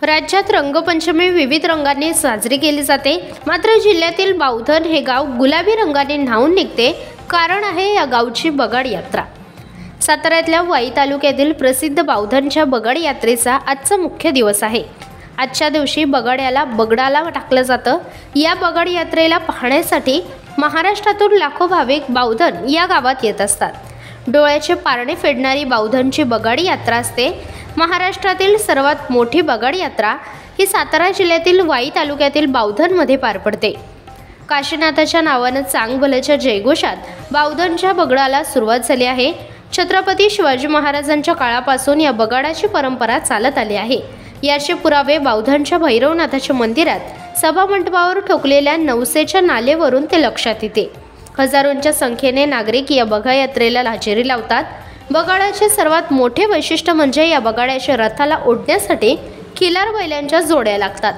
राज्यात रंगपंचमी विविध रंगांनी साजरी केली जाते। मात्र जिल्ह्यातील बावधन हे गाव गुलाबी रंगाने न्हाऊन निघते। कारण आहे या गावची बगाड यात्रा। साताऱ्यातल्या वाई तालुक्यातील प्रसिद्ध बावधनच्या बगाड यात्रेचा आजचा मुख्य दिवस आहे। आजच्या दिवशी बगाड्याला बगडाला टाकलं जातं। या बगाड यात्रेला पाहण्यासाठी महाराष्ट्रातून लाखो भाविक बावधन या गावात येत असतात। डोळ्याचे पारणे फेडणारी बावधनची बगाड यात्रा असते। महाराष्ट्रातील सर्वात मोठी बगाड यात्रा ही सातारा जिल्ह्यातील वाई तालुक्यातील बावधनमध्ये पार पडते। काशीनाथाच्या नावानं चांगभलच्या जयघोषात बावधनच्या बगडाला सुरुवात झाली आहे। छत्रपती शिवाजी महाराजांच्या काळापासून या बगाडाची परंपरा चालत आली आहे। याचे पुरावे बावधनच्या भैरवनाथाच्या मंदिरात सभामंडपावर ठोकलेल्या नवसेच्या नालेवरून ते लक्षात येते। हजारोंच्या संख्येने नागरिक या बगाड यात्रेला हजेरी लावतात। बगाडाचे सर्वात मोठे वैशिष्ट्य म्हणजे या बगाड्याच्या रथाला ओढण्यासाठी खिलार बैलांच्या जोड्या लागतात।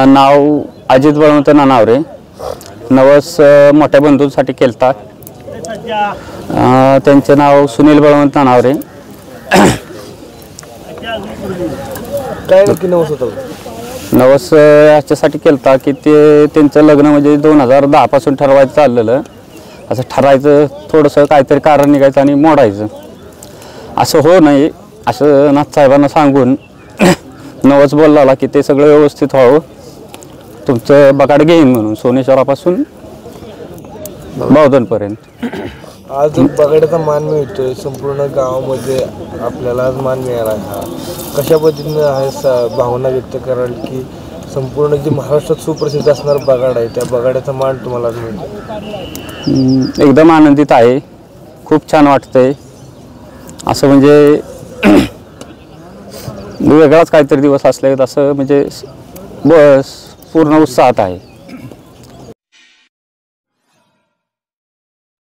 नाव अजित बळवंत नानावरे। नवस मोठ्या बंधूंसाठी केलता। त्यांचे नाव सुनील बळवंत नानावरे। काय नक्की नवस होतं? नवस याच्यासाठी केलता की ते त्यांचं लग्न म्हणजे 2010 पासून ठरवायचं चाललेलं। असं ठरायचं, थोडंसं काहीतरी कारण निघायचं आणि मोडायचं। असं हो नाही असं नाथसाहेबांना सांगून नवस बोलला की ते सगळं व्यवस्थित व्हावं, तुमचं बगाड घेईन म्हणून सोनेश्वरापासून बावधनपर्यंत। आज बगाड्याचा मान मिळतोय संपूर्ण गावामध्ये, आपल्याला आज मान मिळाला आहे। कशा पद्धतीने आहे भावना व्यक्त कराल की संपूर्ण जे महाराष्ट्रात सुप्रसिद्ध असणार बगाड आहे त्या बगाड्याचा मान तुम्हाला मिळतो? एकदम आनंदित आहे, खूप छान वाटतंय। असं म्हणजे वेगळाच काहीतरी दिवस असले असं म्हणजे बस पूर्ण उत्साहात आहे।